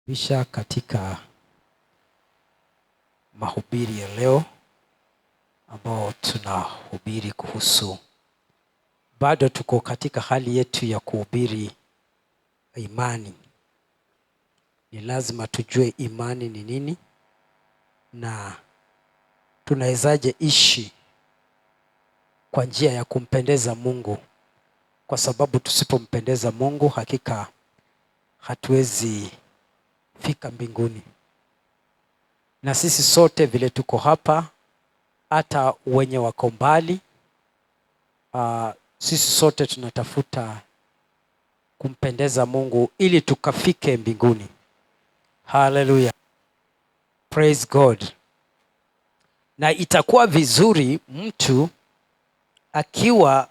Bisha katika mahubiri ya leo ambao tunahubiri kuhusu, bado tuko katika hali yetu ya kuhubiri imani. Ni lazima tujue imani ni nini na tunawezaje ishi kwa njia ya kumpendeza Mungu, kwa sababu tusipompendeza Mungu hakika hatuwezi fika mbinguni. Na sisi sote vile tuko hapa, hata wenye wako mbali, sisi sote tunatafuta kumpendeza Mungu ili tukafike mbinguni. Hallelujah. Praise God. Na itakuwa vizuri mtu akiwa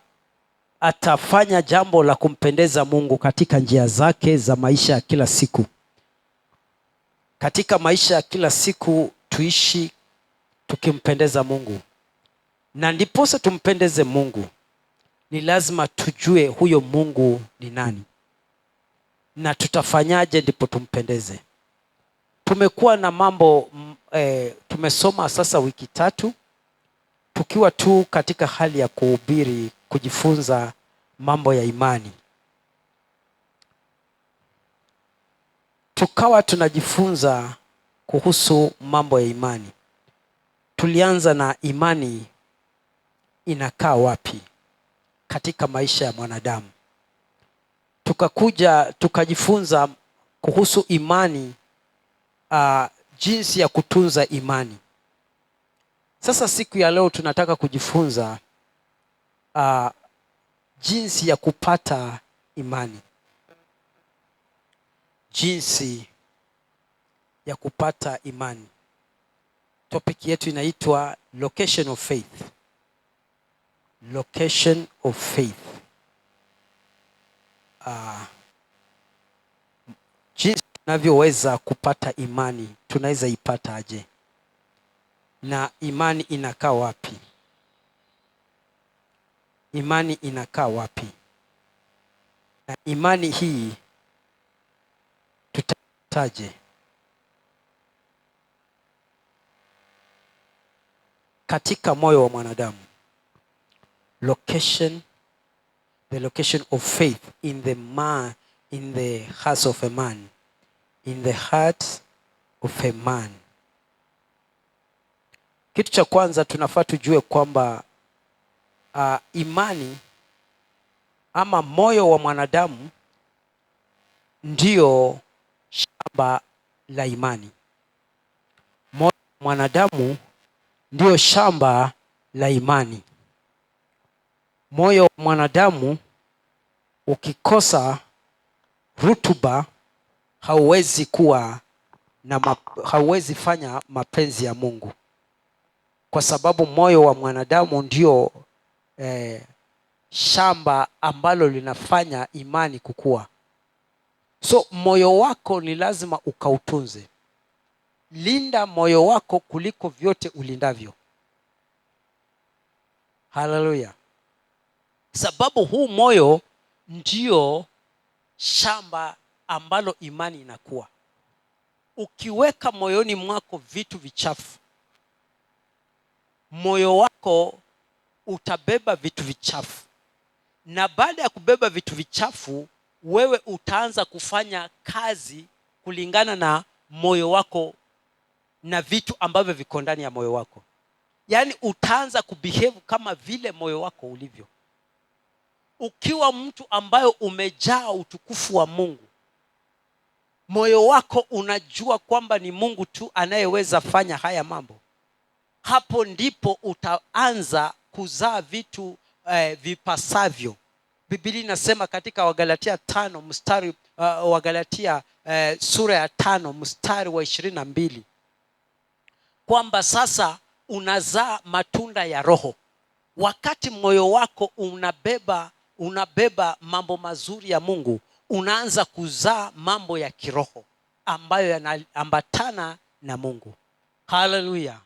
atafanya jambo la kumpendeza Mungu katika njia zake za maisha ya kila siku. Katika maisha ya kila siku tuishi tukimpendeza Mungu. Na ndiposa tumpendeze Mungu, ni lazima tujue huyo Mungu ni nani. Na tutafanyaje ndipo tumpendeze? Tumekuwa na mambo, tumesoma sasa wiki 3 tukiwa tu katika hali ya kuhubiri, kujifunza mambo ya imani. Tukawa tunajifunza kuhusu mambo ya imani. Tulianza na imani inakaa wapi katika maisha ya mwanadamu. Tukakuja tukajifunza kuhusu imani, jinsi ya kutunza imani. Sasa siku ya leo tunataka kujifunza jinsi ya kupata imani. Jinsi ya kupata imani. Topic yetu inaitwa Location of Faith. Location of Faith. Jinsi tunavyoweza kupata imani, tunaweza ipata aje? Na imani inakaa wapi? Imani inakaa wapi? Na imani hii tutataje? Katika moyo wa mwanadamu. Location, the location of faith in the heart of a man. In the heart of a man. Kitu cha kwanza tunafaa tujue kwamba imani ama moyo wa mwanadamu ndio shamba la imani. Moyo wa mwanadamu ndio shamba la imani. Moyo wa mwanadamu ukikosa rutuba, hauwezi fanya mapenzi ya Mungu. Kwa sababu moyo wa mwanadamu ndio shamba ambalo linafanya imani kukua. So moyo wako ni lazima ukautunze. Linda moyo wako kuliko vyote ulindavyo. Hallelujah. Sababu huu moyo ndio shamba ambalo imani inakuwa. Ukiweka moyoni mwako vitu vichafu, moyo wako utabeba vitu vichafu. Na baada ya kubeba vitu vichafu, wewe utaanza kufanya kazi kulingana na moyo wako na vitu ambavyo viko ndani ya moyo wako. Yaani utaanza kubehave kama vile moyo wako ulivyo. Ukiwa mtu ambayo umejaa utukufu wa Mungu, moyo wako unajua kwamba ni Mungu tu anayeweza fanya haya mambo. Hapo ndipo utaanza kuzaa vitu vipasavyo. Biblia inasema katika Wagalatia 5 mstari Wagalatia sura ya 5 mstari wa 22 kwamba sasa unazaa matunda ya Roho. Wakati moyo wako unabeba mambo mazuri ya Mungu, unaanza kuzaa mambo ya kiroho ambayo yanaambatana na Mungu. Hallelujah.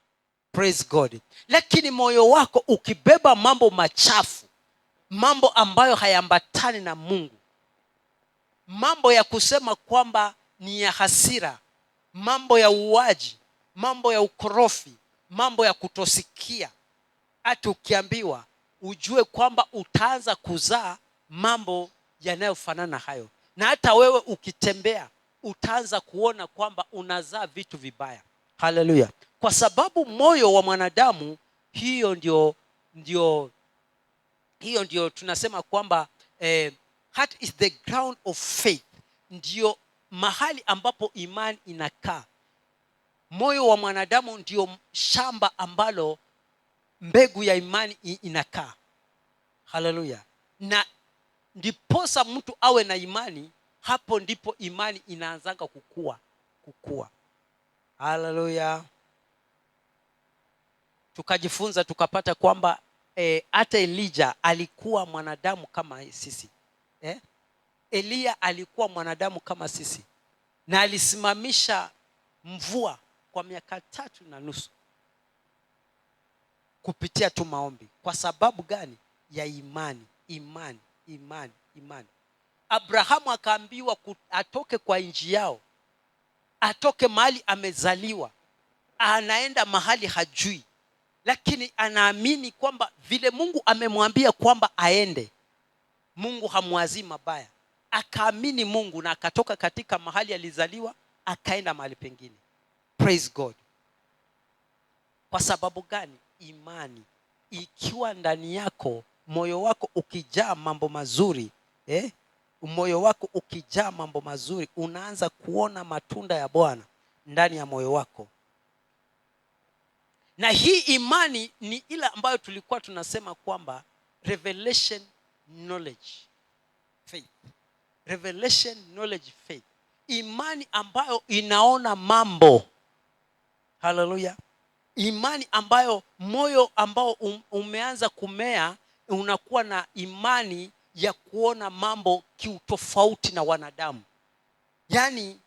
Praise God. Lakini moyo wako ukibeba mambo machafu, mambo ambayo hayaambatani na Mungu, mambo ya kusema kwamba ni ya hasira, mambo ya uuaji, mambo ya ukorofi, mambo ya kutosikia. Hata ukiambiwa ujue kwamba utaanza kuzaa mambo yanayofanana hayo, na hata wewe ukitembea utaanza kuona kwamba unazaa vitu vibaya. Haleluya! Kwa sababu moyo wa mwanadamu, hiyo ndio tunasema kwamba heart is the ground of faith, ndio mahali ambapo imani inakaa. Moyo wa mwanadamu ndio shamba ambalo mbegu ya imani inakaa. Haleluya! Na ndiposa mtu awe na imani, hapo ndipo imani inaanzanga kukua. Haleluya! Tukajifunza tukapata kwamba hata Elijah alikuwa mwanadamu kama sisi. Eliya alikuwa mwanadamu kama sisi, na alisimamisha mvua kwa miaka 3.5 kupitia tu maombi. Kwa sababu gani? Ya imani. Abrahamu akaambiwa atoke kwa nchi yao, atoke mahali amezaliwa, anaenda mahali hajui, lakini anaamini kwamba vile Mungu amemwambia kwamba aende, Mungu hamwazii mabaya. Akaamini Mungu na akatoka katika mahali alizaliwa akaenda mahali pengine. Praise God. Kwa sababu gani? Imani ikiwa ndani yako, moyo wako ukijaa mambo mazuri, moyo wako ukijaa mambo mazuri, unaanza kuona matunda ya Bwana ndani ya moyo wako. Na hii imani ni ile ambayo tulikuwa tunasema kwamba revelation knowledge faith. Revelation knowledge faith, imani ambayo inaona mambo. Haleluya! Imani ambayo, moyo ambao umeanza kumea, unakuwa na imani ya kuona mambo kiutofauti na wanadamu. Yaani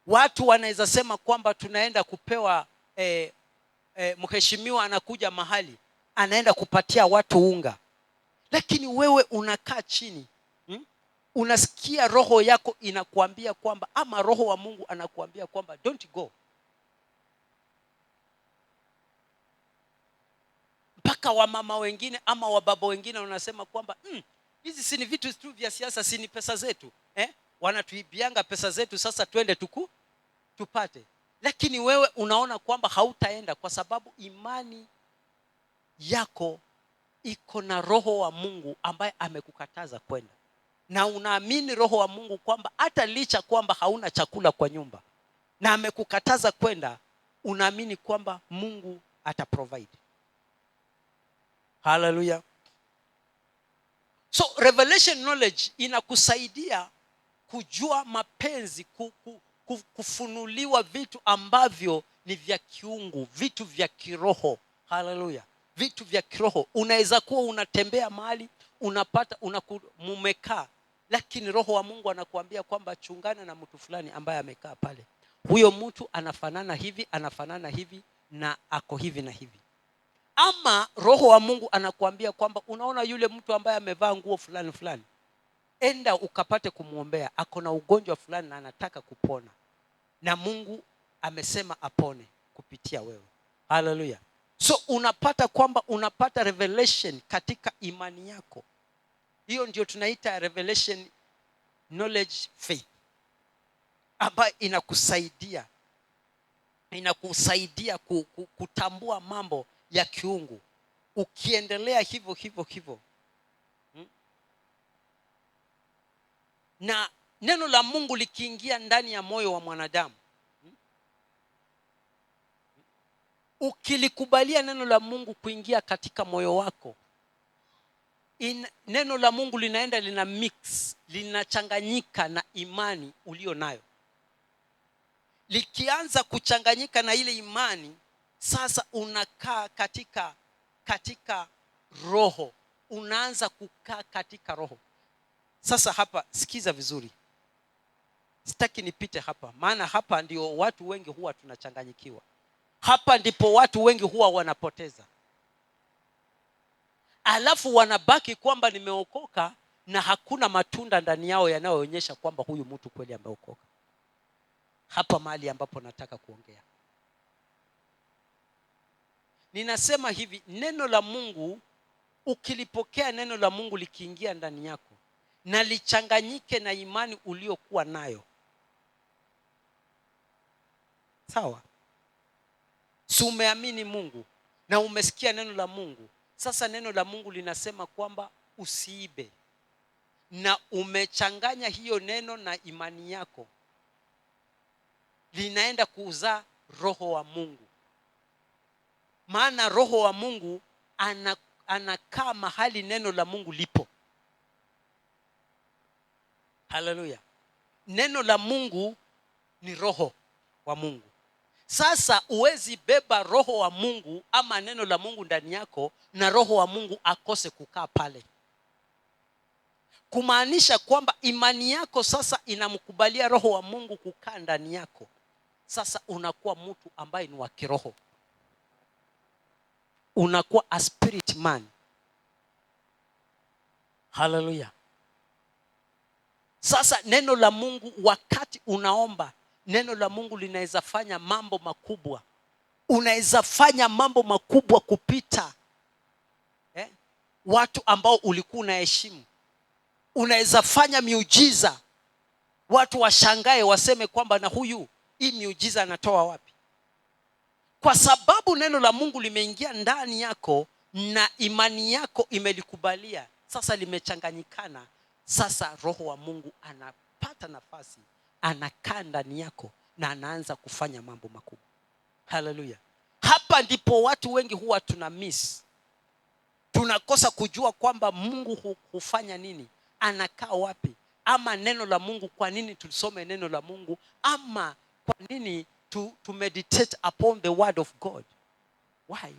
watu wanaweza sema kwamba tunaenda kupewa mheshimiwa anakuja mahali anaenda kupatia watu unga, lakini wewe unakaa chini, unasikia roho yako inakuambia kwamba, ama roho wa Mungu anakuambia kwamba don't go. Mpaka wamama wengine ama wababa wengine wanasema kwamba hizi si ni vitu tu vya siasa, si ni pesa zetu, wanatuibianga pesa zetu, sasa twende tupate. Lakini wewe unaona kwamba hautaenda kwa sababu imani yako iko na roho wa Mungu ambaye amekukataza kwenda, na unaamini roho wa Mungu kwamba hata licha kwamba hauna chakula kwa nyumba na amekukataza kwenda, unaamini kwamba Mungu ataprovide. Hallelujah. So revelation knowledge inakusaidia kujua mapenzi, kufunuliwa vitu ambavyo ni vya kiungu, vitu vya kiroho. Hallelujah. Vitu vya kiroho. Unaweza kuwa unatembea mahali unapata mumekaa, lakini roho wa Mungu anakuambia kwamba chungana na mtu fulani ambaye amekaa pale. Huyo mtu anafanana hivi na ako hivi na hivi. Ama roho wa Mungu anakuambia kwamba unaona yule mtu ambaye amevaa nguo fulani, enda ukapate kumuombea, ako na ugonjwa fulani na anataka kupona, na Mungu amesema apone kupitia wewe. Hallelujah. So unapata kwamba unapata revelation katika imani yako. Hiyo ndio tunaita revelation knowledge faith, ambayo inakusaidia kutambua mambo ya kiungu. Ukiendelea hivyo na neno la Mungu likiingia ndani ya moyo wa mwanadamu, ukilikubalia neno la Mungu kuingia katika moyo wako, neno la Mungu linaenda lina mix, linachanganyika na imani ulio nayo. Likianza kuchanganyika na ile imani, sasa unakaa katika roho, unaanza kukaa katika roho. Sasa hapa sikiza vizuri, sitaki nipite hapa, maana hapa ndio watu wengi huwa tunachanganyikiwa. Hapa ndipo watu wengi huwa wanapoteza, alafu wanabaki kwamba nimeokoka na hakuna matunda ndani yao yanayoonyesha kwamba huyu mtu kweli ameokoka. hapa mahali ambapo nataka kuongea. Ninasema hivi, neno la Mungu, ukilipokea neno la Mungu likiingia ndani yako na lichanganyike na imani uliokuwa nayo, sawa? Si umeamini Mungu na umesikia neno la Mungu. Sasa neno la Mungu linasema kwamba usiibe, na umechanganya hiyo neno na imani yako, linaenda kuzaa roho wa Mungu. Maana roho wa Mungu anakaa mahali neno la Mungu lipo. Haleluya. Neno la Mungu ni roho wa Mungu. Sasa uwezi beba roho wa Mungu ama neno la Mungu ndani yako na roho wa Mungu akose kukaa pale. Kumaanisha kwamba imani yako sasa inamkubalia roho wa Mungu kukaa ndani yako. Sasa unakuwa mtu ambaye ni wa kiroho. Unakuwa a spirit man. Haleluya. Sasa neno la Mungu, wakati unaomba, neno la Mungu linaweza fanya mambo makubwa. Unaweza fanya mambo makubwa kupita watu ambao ulikuwa unaheshimu. Unaweza fanya miujiza, watu washangae, waseme kwamba na huyu, hii miujiza anatoa wapi? Kwa sababu neno la Mungu limeingia ndani yako na imani yako imelikubalia. Sasa limechanganyikana. Sasa roho wa Mungu anapata nafasi, anakaa ndani yako na anaanza kufanya mambo makubwa. Haleluya. Hapa ndipo watu wengi huwa tuna miss. Tunakosa kujua kwamba Mungu hufanya nini, anakaa wapi, ama neno la Mungu, kwa nini tusome neno la Mungu, ama kwa nini to meditate upon the word of God. Why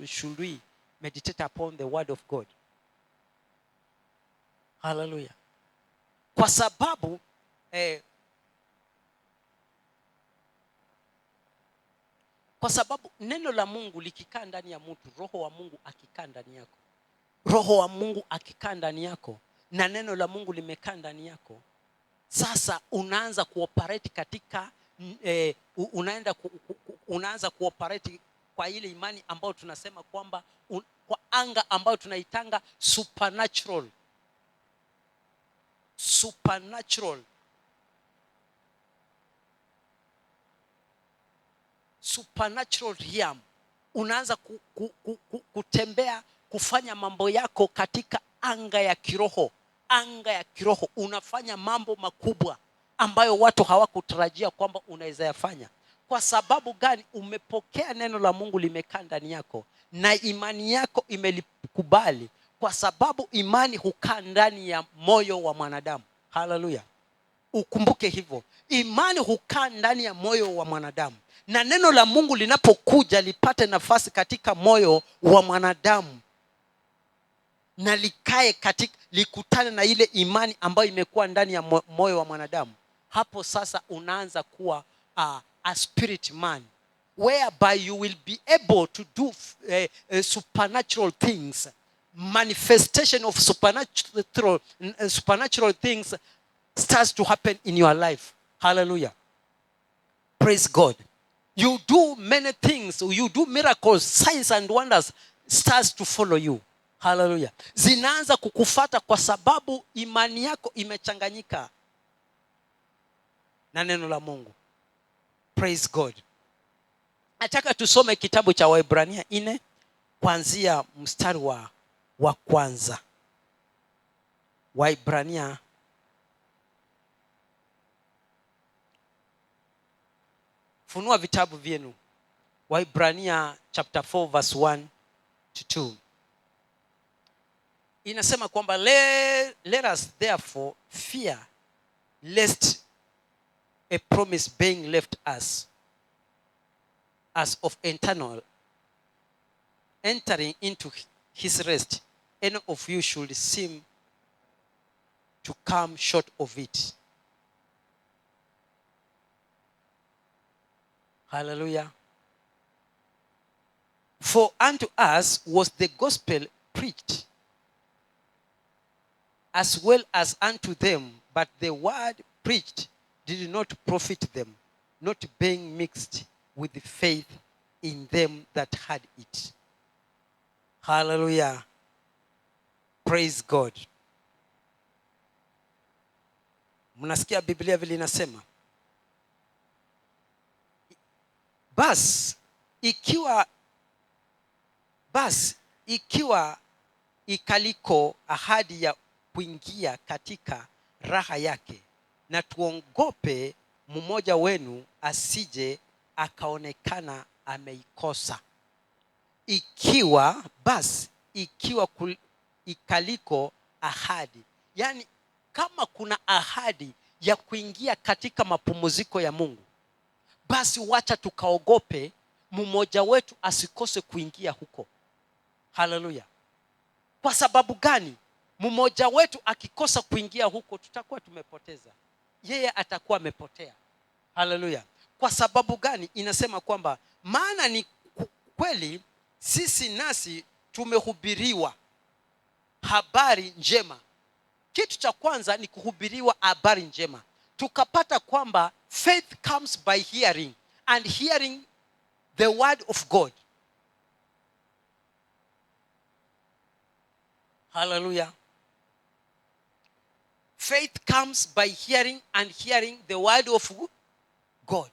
should we meditate upon the word of God? Hallelujah. Kwa sababu neno la Mungu likikaa ndani ya mtu, roho wa Mungu akikaa ndani yako, roho wa Mungu akikaa ndani yako na neno la Mungu limekaa ndani yako, sasa unaanza kuoperate katika unaanza kuoperate kwa ile imani ambayo tunasema kwamba kwa anga ambayo tunaitanga supernatural realm. Unaanza kutembea, kufanya mambo yako katika anga ya kiroho. Unafanya mambo makubwa ambayo watu hawakutarajia kwamba unaweza yafanya. Kwa sababu gani? Umepokea neno la Mungu, limekaa ndani yako na imani yako imelikubali. Kwa sababu imani hukaa ndani ya moyo wa mwanadamu. Haleluya. Ukumbuke hivyo. Imani hukaa ndani ya moyo wa mwanadamu. Na neno la Mungu linapokuja lipate nafasi katika moyo wa mwanadamu na likae likutane na ile imani ambayo imekuwa ndani ya moyo wa mwanadamu, hapo sasa unaanza kuwa a spirit man, whereby you will be able to do supernatural things. Manifestation of supernatural things starts to happen in your life. Hallelujah. Praise God. You do many things, you do miracles, signs and wonders starts to follow you. Hallelujah. Zinaanza kukufuata kwa sababu imani yako imechanganyika na neno la Mungu. Praise God. Nataka tusome kitabu cha Waebrania 4 kuanzia mstari wa kwanza. Waebrania funua vitabu vyenu. Waebrania chapter 4 verse 1 to 2. Inasema kwamba let us therefore fear lest a promise being left us as of entering into his rest, any of you should seem to come short of it. Hallelujah. For unto us was the gospel preached, as well as unto them, but the word preached did not profit them, not being mixed with the faith in them that had it. Hallelujah. Praise God. Mnasikia Biblia vile inasema, basi ikiwa ikaliko ahadi ya kuingia katika raha yake, na tuongope mmoja wenu asije akaonekana ameikosa. Ikiwa ikaliko ahadi, yani kama kuna ahadi ya kuingia katika mapumziko ya Mungu, basi wacha tukaogope mmoja wetu asikose kuingia huko. Haleluya. Kwa sababu gani? Mmoja wetu akikosa kuingia huko, tutakuwa tumepoteza, yeye atakuwa amepotea. Haleluya. Kwa sababu gani? Inasema kwamba maana ni kweli sisi nasi tumehubiriwa habari njema. Kitu cha kwanza ni kuhubiriwa habari njema. Tukapata kwamba faith comes by hearing, and hearing the word of God. Hallelujah. Faith comes by hearing, and hearing the word of God.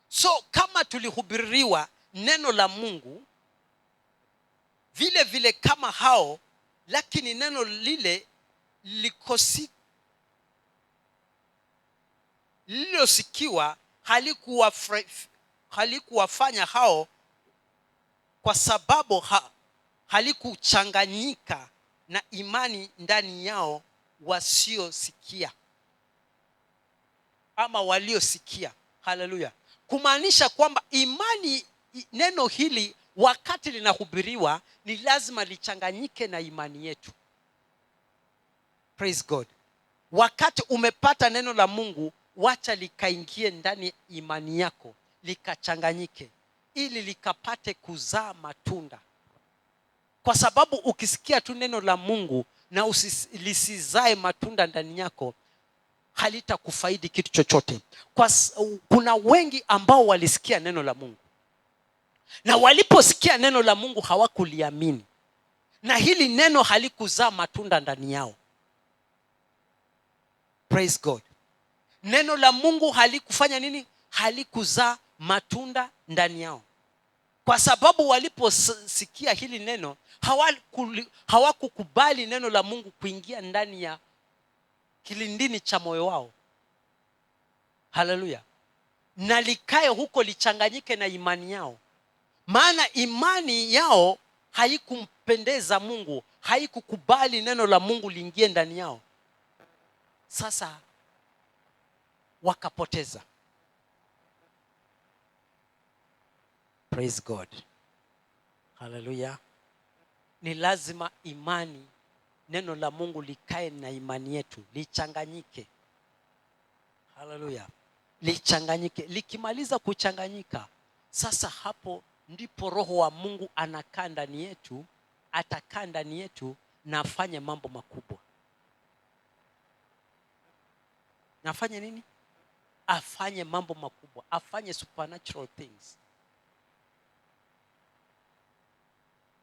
So kama tulihubiriwa neno la Mungu vile vile kama hao, lakini neno lile lililosikiwa halikuwafanya hao, kwa sababu halikuchanganyika na imani ndani yao wasiosikia ama waliosikia. Haleluya. Kumaanisha kwamba imani, neno hili wakati linahubiriwa ni lazima lichanganyike na imani yetu. Praise God. Wakati umepata neno la Mungu, wacha likaingie ndani imani yako, likachanganyike ili likapate kuzaa matunda. Kwa sababu ukisikia tu neno la Mungu na lisizae matunda ndani yako, halitakufaidi kitu chochote. Kuna wengi ambao walisikia neno la Mungu, na waliposikia neno la Mungu hawakuliamini, na hili neno halikuzaa matunda ndani yao. Praise God. Neno la Mungu halikufanya nini? Halikuzaa matunda ndani yao. Kwa sababu waliposikia hili neno, hawakukubali neno la Mungu kuingia ndani ya kilindini cha moyo wao. Haleluya. Na likae huko, lichanganyike na imani yao. Maana imani yao haikumpendeza Mungu, haikukubali neno la Mungu liingie ndani yao. Sasa wakapoteza. Praise God. Hallelujah. Ni lazima imani, neno la Mungu likae na imani yetu, lichanganyike. Hallelujah. Lichanganyike. Likimaliza kuchanganyika, sasa hapo ndipo Roho wa Mungu anakaa ndani yetu, atakaa ndani yetu na afanye mambo makubwa. Nafanye nini? Afanye mambo makubwa, afanye supernatural things.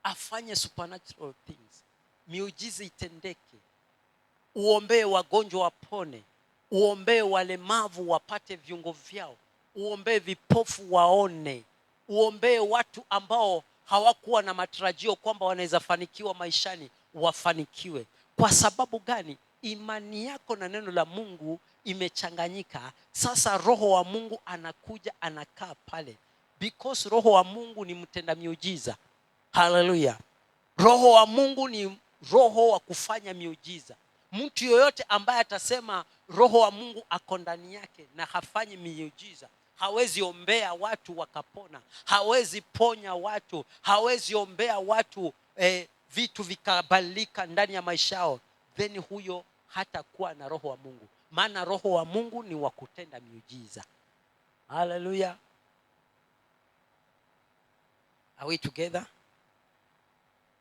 Afanye supernatural things. Miujiza itendeke. Uombee wagonjwa wapone. Uombee walemavu wapate viungo vyao. Uombee vipofu waone. Uombee watu ambao hawakuwa na matarajio kwamba wanaweza fanikiwa maishani, wafanikiwe. Kwa sababu gani? Imani yako na neno la Mungu imechanganyika. Sasa Roho wa Mungu anakuja, anakaa pale, because Roho wa Mungu ni mtenda miujiza. Hallelujah. Roho wa Mungu ni roho wa kufanya miujiza. Mtu yoyote ambaye atasema Roho wa Mungu ako ndani yake na hafanyi miujiza, hawezi ombea watu wakapona, hawezi ponya watu, hawezi ombea watu vitu vikabadilika ndani ya maisha yao, then huyo hatakuwa na Roho wa Mungu. Maana Roho wa Mungu ni wa kutenda miujiza. Hallelujah. Are we together?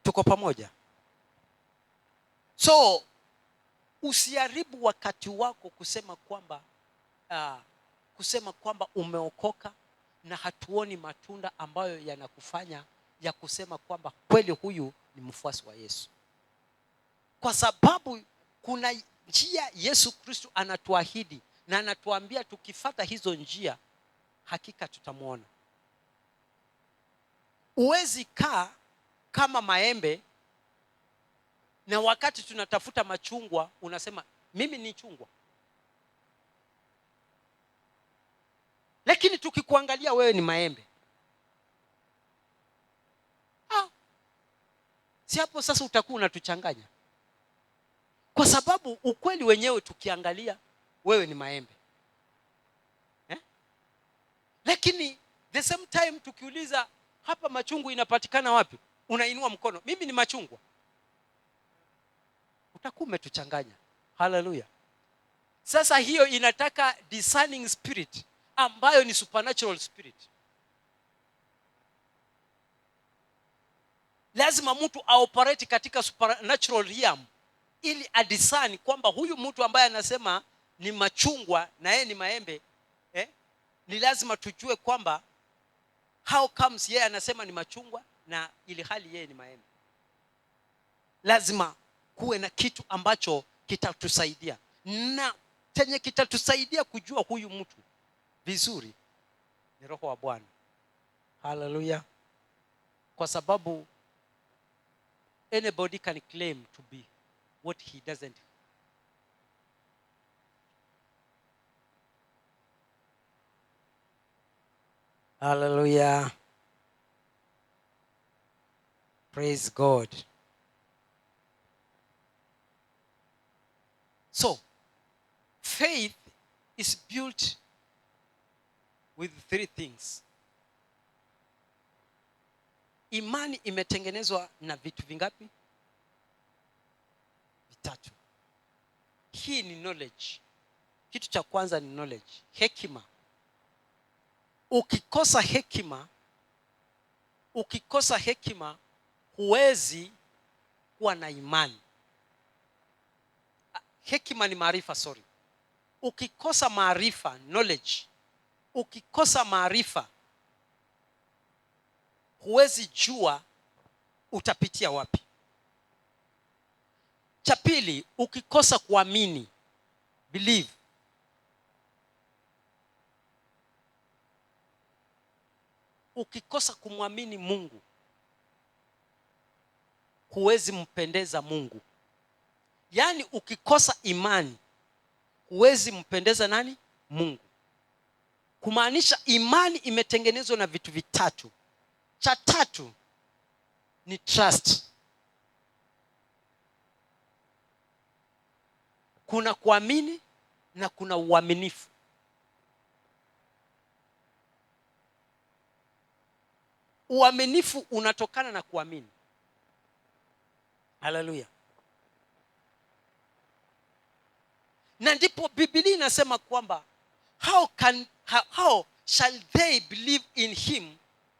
Tuko pamoja? So usiharibu wakati wako kusema kwamba kusema kwamba umeokoka na hatuoni matunda ambayo yanakufanya ya kusema kwamba kweli huyu ni mfuasi wa Yesu. Kwa sababu kuna njia Yesu Kristo anatuahidi na anatuambia tukifuata hizo njia hakika tutamuona. Uwezi kaa kama maembe na wakati tunatafuta machungwa unasema mimi ni chungwa. Lakini tukikuangalia wewe ni maembe. Si hapo sasa utakuwa unatuchanganya. Kwa sababu ukweli wenyewe tukiangalia wewe ni maembe. Lakini the same time tukiuliza hapa machungwa inapatikana wapi? Unainua mkono, mimi ni machungwa. Utakuwa umetuchanganya. Hallelujah. Sasa hiyo inataka discerning spirit ambayo ni supernatural spirit. Lazima mtu aoperate katika supernatural realm ili adisani kwamba huyu mtu ambaye anasema ni machungwa na yeye ni maembe, ni lazima tujue kwamba how comes yeye anasema ni machungwa na ili hali yeye ni maembe. Lazima kuwe na kitu ambacho kitatusaidia, na chenye kitatusaidia kujua huyu mtu vizuri ni Roho wa Bwana. Hallelujah. Kwa sababu anybody can claim to be what he doesn't. Hallelujah. Praise God. So, faith is built with 3 things. Imani imetengenezwa na vitu vingapi? 3. Hii ni knowledge. Kitu cha kwanza ni knowledge, hekima. Ukikosa hekima huwezi kuwa na imani. Hekima ni maarifa, sorry. Ukikosa maarifa, knowledge, ukikosa maarifa huwezi jua utapitia wapi. Cha pili, ukikosa kuamini, believe. Ukikosa kumwamini Mungu huwezi mpendeza Mungu. Yaani ukikosa imani huwezi mpendeza nani? Mungu. Kumaanisha imani imetengenezwa na vitu 3. Cha 3 ni trust. Kuna kuamini na kuna uaminifu. Uaminifu unatokana na kuamini. Hallelujah. Na ndipo Biblia inasema kwamba how shall they believe in him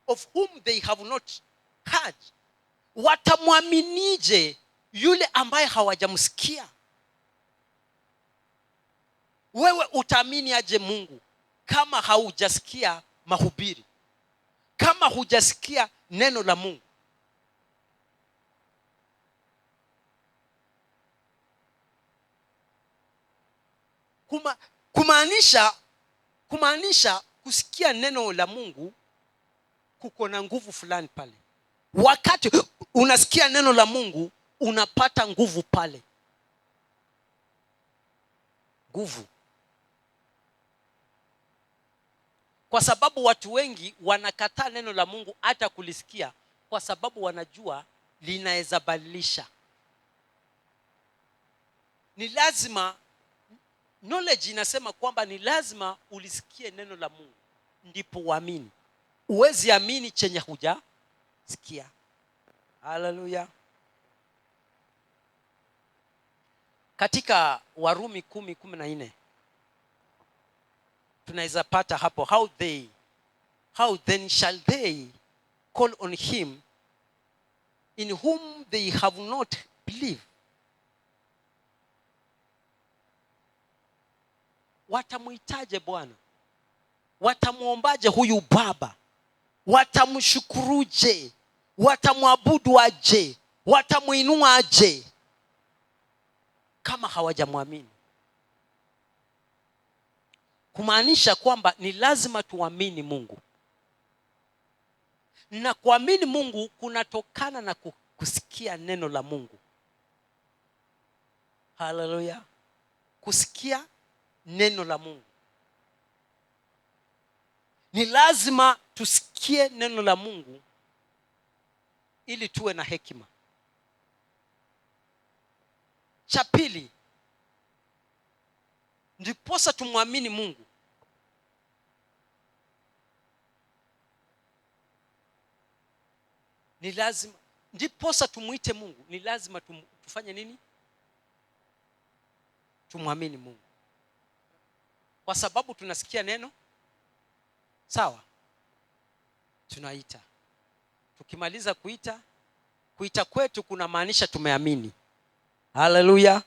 of whom they have not heard? Watamwaminije yule ambaye hawajamsikia? Wewe utaamini aje Mungu kama haujasikia mahubiri, kama hujasikia neno la Mungu? Kumaanisha kusikia neno la Mungu kuko na nguvu fulani pale. Wakati unasikia neno la Mungu unapata nguvu pale. Nguvu. Kwa sababu watu wengi wanakataa neno la Mungu hata kulisikia, kwa sababu wanajua linaweza badilisha. Ni lazima, knowledge inasema kwamba ni lazima ulisikie neno la Mungu ndipo uamini. Uwezi amini chenye hujasikia. Hallelujah. Katika Warumi 10:14 tunaweza pata hapo, how then shall they call on him in whom they have not believed? Watamuitaje Bwana watamwombaje huyu baba? Watamshukuruje? Watamwabudu aje? Watamuinua aje kama hawajamwamini? Kumaanisha kwamba ni lazima tuamini Mungu, na kuamini Mungu kunatokana na kusikia neno la Mungu. Haleluya! Kusikia neno la Mungu. Ni lazima tusikie neno la Mungu ili tuwe na hekima. Cha pili, ndiposa tumwamini Mungu, ni lazima, ndiposa tumuite Mungu, ni lazima tufanye nini? Tumwamini Mungu. Kwa sababu tunasikia neno, sawa, tunaita. Tukimaliza kuita kwetu kuna maanisha tumeamini. Haleluya!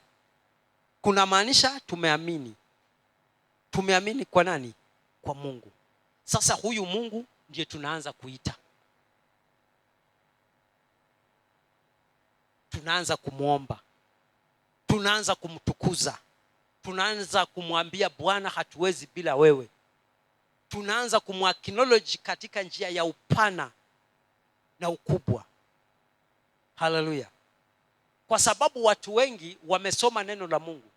Kuna maanisha tumeamini. Tumeamini kwa nani? Kwa Mungu. Sasa huyu Mungu ndiye tunaanza kuita, tunaanza kumwomba, tunaanza kumtukuza, tunaanza kumwambia Bwana, hatuwezi bila wewe. Tunaanza kumwacknowledge katika njia ya upana na ukubwa. Haleluya! Kwa sababu watu wengi wamesoma neno la Mungu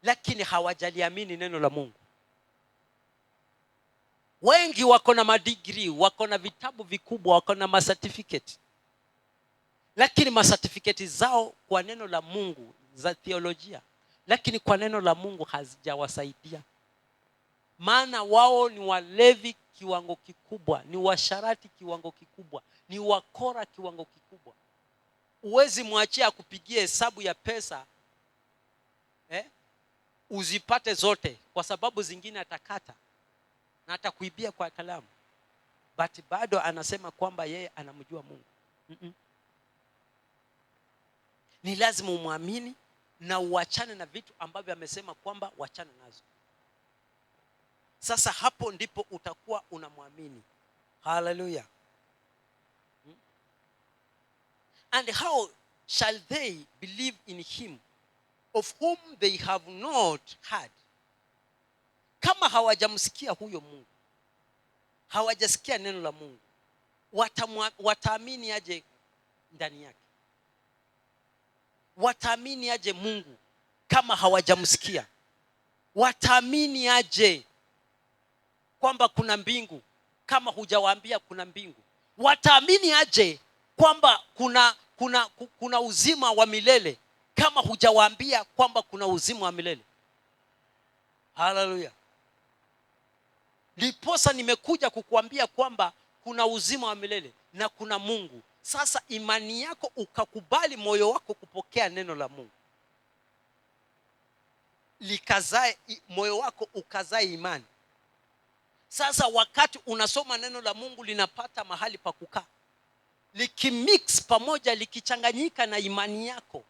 lakini hawajaliamini neno la Mungu. Wengi wako na madigrii, wako na vitabu vikubwa, wako na certificate, lakini certificate zao kwa neno la Mungu za theolojia, lakini kwa neno la Mungu hazijawasaidia. Maana wao ni walevi kiwango kikubwa, ni washarati kiwango kikubwa, ni wakora kiwango kikubwa. Uwezi mwachia kupigia hesabu ya pesa uzipate zote, kwa sababu zingine atakata na atakuibia kwa kalamu, but bado anasema kwamba yeye anamjua Mungu. Ni lazima umwamini na uachane na vitu ambavyo amesema kwamba uachane nazo. Sasa hapo ndipo utakuwa unamwamini. Hallelujah. And how shall they believe in him of whom they have not heard? Kama hawajamsikia huyo Mungu, hawajasikia neno la Mungu, wataamini aje ndani yake? Wataamini aje Mungu kama hawajamsikia? Wataamini aje kwamba kuna mbingu kama hujawaambia kuna mbingu? Wataamini aje kwamba kuna uzima wa milele kama hujawaambia kwamba kuna uzima wa milele? Haleluya! Ndiposa nimekuja kukuambia kwamba kuna uzima wa milele na kuna Mungu. Sasa imani yako, ukakubali moyo wako kupokea neno la Mungu, likazae moyo wako, ukazae imani. Sasa wakati unasoma neno la Mungu linapata mahali pa kukaa, likimix pamoja, likichanganyika na imani yako,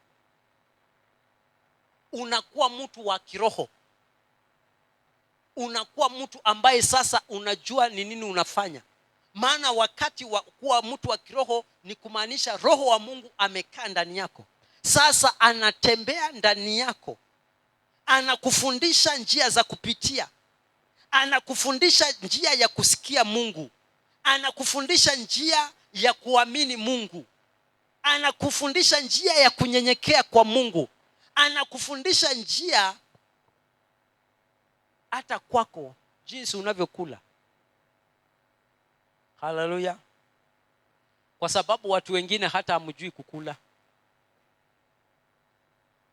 unakuwa mtu wa kiroho. Unakuwa mtu ambaye sasa unajua ni nini unafanya. Maana wakati wa kuwa mtu wa kiroho ni kumaanisha roho wa Mungu amekaa ndani yako. Sasa anatembea ndani yako, anakufundisha njia za kupitia, anakufundisha njia ya kusikia Mungu, anakufundisha njia ya kuamini Mungu, anakufundisha njia ya kunyenyekea kwa Mungu, anakufundisha njia hata kwako jinsi unavyokula. Haleluya! Kwa sababu watu wengine hata hamjui kukula.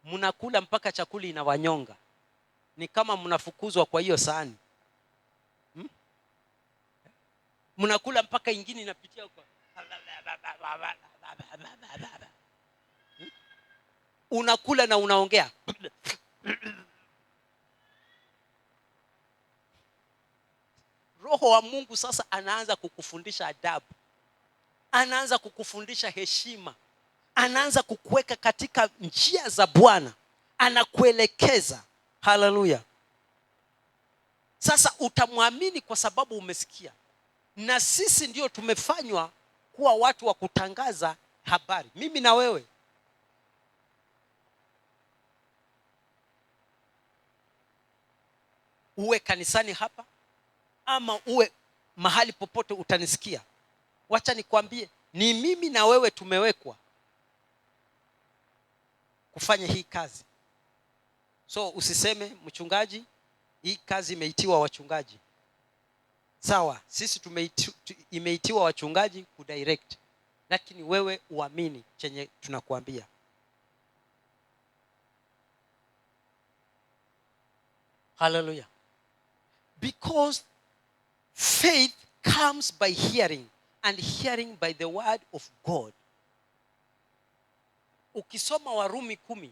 Mnakula mpaka chakula inawanyonga, ni kama mnafukuzwa kwa hiyo sahani. Mnakula mpaka ingine inapitia huko. Unakula na unaongea. Roho wa Mungu sasa anaanza kukufundisha adabu, anaanza kukufundisha heshima, anaanza kukuweka katika njia za Bwana, anakuelekeza. Haleluya! Sasa utamwamini kwa sababu umesikia. Na sisi ndio tumefanywa kuwa watu wa kutangaza habari, mimi na wewe. Uwe kanisani hapa ama uwe mahali popote utanisikia, wacha nikwambie, ni mimi na wewe tumewekwa kufanya hii kazi. So usiseme mchungaji, hii kazi imeitiwa wachungaji. Sawa, sisi imeitiwa wachungaji kudirect, lakini wewe uamini chenye tunakuambia. Hallelujah. Because faith comes by hearing, and hearing by the word of God. Ukisoma Warumi 10,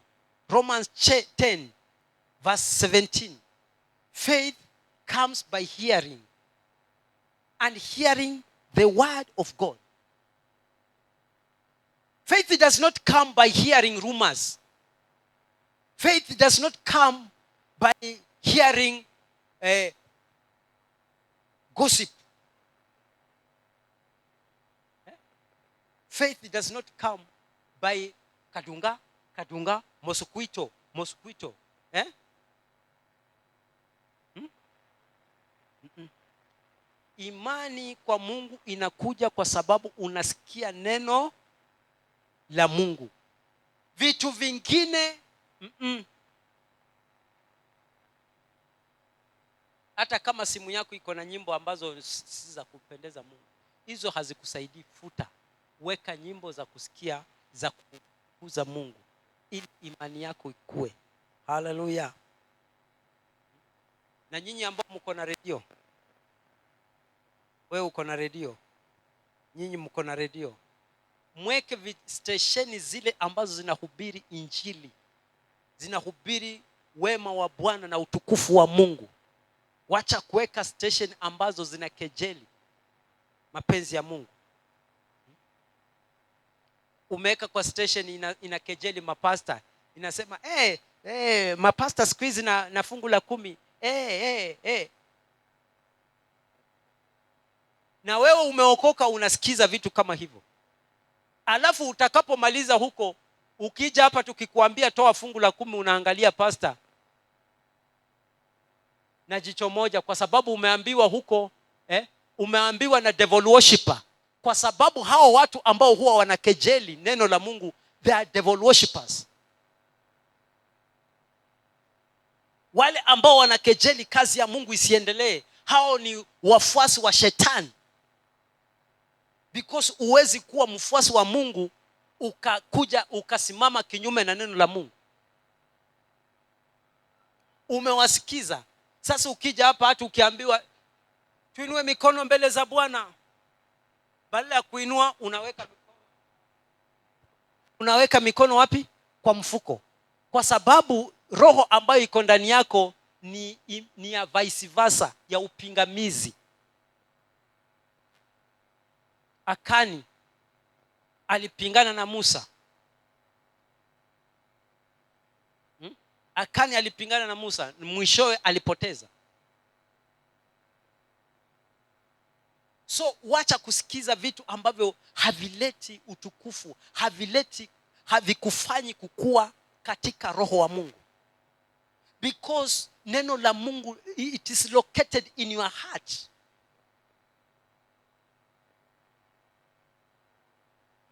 Romans 10 verse 17, faith comes by hearing, and hearing the word of God. Faith does not come by hearing rumors. Faith does not come by hearing gossip. Faith does not come by kadunga, mosquito. Imani kwa Mungu inakuja kwa sababu unasikia neno la Mungu. Vitu vingine hata kama simu yako iko na nyimbo ambazo si za kupendeza Mungu, hizo hazikusaidii. Futa, weka nyimbo za kusikia za kukuza Mungu ili imani yako ikue. Haleluya. Na nyinyi ambao mko na redio, wewe uko na redio, nyinyi mko na redio, mweke stesheni zile ambazo zinahubiri injili, zinahubiri wema wa Bwana na utukufu wa Mungu. Wacha kuweka station ambazo zinakejeli mapenzi ya Mungu. Umeweka kwa station inakejeli mapasta, inasema mapasta siku hizi na fungu la 10. Na wewe umeokoka unasikiza vitu kama hivyo. Alafu utakapomaliza huko, ukija hapa tukikuambia toa fungu la 10, unaangalia pasta na jicho moja, kwa sababu umeambiwa huko umeambiwa na devil worshipper. Kwa sababu hao watu ambao huwa wanakejeli neno la Mungu, they are devil worshipers. Wale ambao wanakejeli kazi ya Mungu isiendelee, hao ni wafuasi wa shetani. Because uwezi kuwa mfuasi wa Mungu ukakuja ukasimama kinyume na neno la Mungu. Umewasikiza. Sasa ukija hapa hata ukiambiwa tuinue mikono mbele za Bwana, badala ya kuinua unaweka mikono wapi? Kwa mfuko. Kwa sababu roho ambayo iko ndani yako ni ya vice versa, ya upingamizi. Akani alipingana na Musa. Akani alipingana na Musa, mwishowe alipoteza. So wacha kusikiza vitu ambavyo havileti utukufu, havikufanyi kukua katika roho wa Mungu. Because neno la Mungu, it is located in your heart.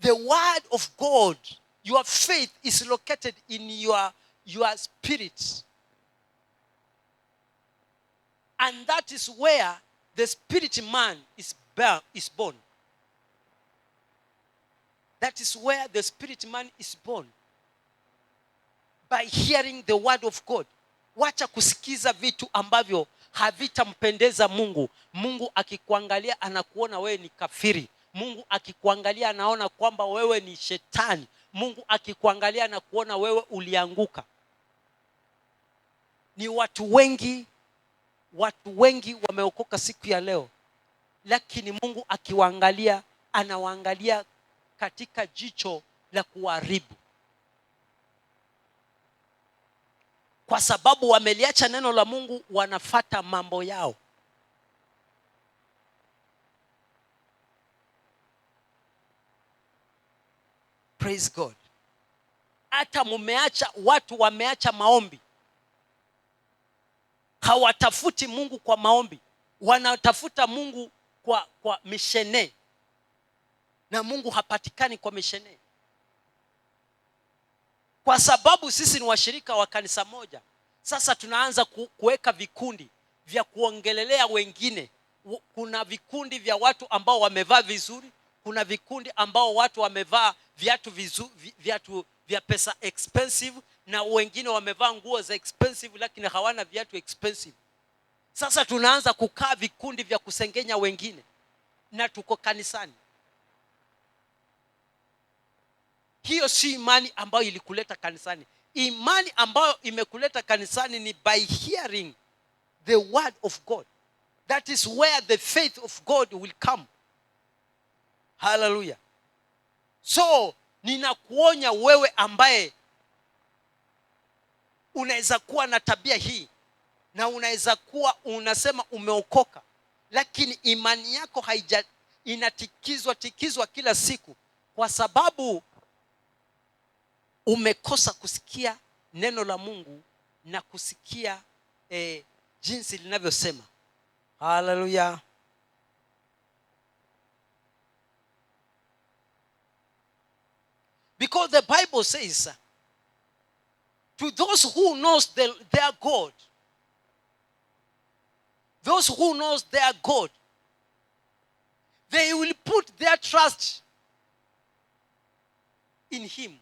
The word of God, your faith is located in your spirit. And that is where the spirit man is born. That is where the spirit man is born. By hearing the word of God. Wacha kusikiza vitu ambavyo havitampendeza Mungu. Mungu akikuangalia anakuona wewe ni kafiri. Mungu akikuangalia anaona kwamba wewe ni shetani. Mungu akikuangalia anakuona wewe ulianguka. Ni watu wengi wameokoka siku ya leo, lakini Mungu akiwaangalia anawaangalia katika jicho la kuharibu. kwa sababu wameliacha neno la Mungu, wanafata mambo yao. Praise God. Hata mumeacha, watu wameacha maombi. Hawatafuti Mungu kwa maombi, wanatafuta Mungu kwa mishene, na Mungu hapatikani kwa mishene. Kwa sababu sisi ni washirika wa kanisa moja, sasa tunaanza kuweka vikundi vya kuongelelea wengine. Kuna vikundi vya watu ambao wamevaa vizuri, kuna vikundi ambao watu wamevaa viatu vya pesa expensive, na wengine wamevaa nguo za expensive lakini hawana viatu expensive. Sasa tunaanza kukaa vikundi vya kusengenya wengine, na tuko kanisani. Hiyo si imani ambayo ilikuleta kanisani. Imani ambayo imekuleta kanisani ni by hearing the word of God. That is where the faith of God will come. Hallelujah. So ninakuonya wewe ambaye unaweza kuwa na tabia hii, na unaweza kuwa unasema umeokoka, lakini imani yako inatikizwa kila siku, kwa sababu umekosa kusikia neno la Mungu na kusikia jinsi linavyosema. Hallelujah. Because the Bible says, to those who knows their God, those who knows their God, they will put their trust in him.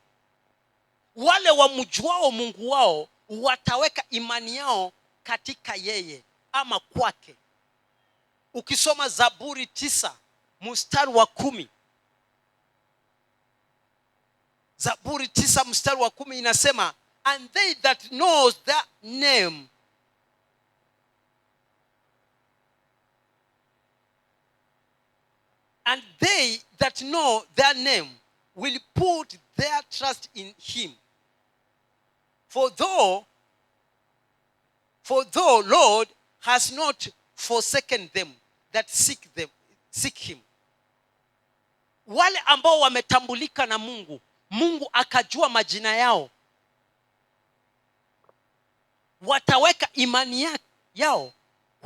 Wale wamjuao Mungu wao wataweka imani yao katika yeye ama kwake. Ukisoma Zaburi 9 mstari wa 10, Zaburi 9 mstari wa 10 inasema, and they that knows their name, and they that know their name will put their trust in him. For though Lord has not forsaken them that seek him. Wale ambao wametambulika na Mungu, Mungu akajua majina yao, wataweka imani yao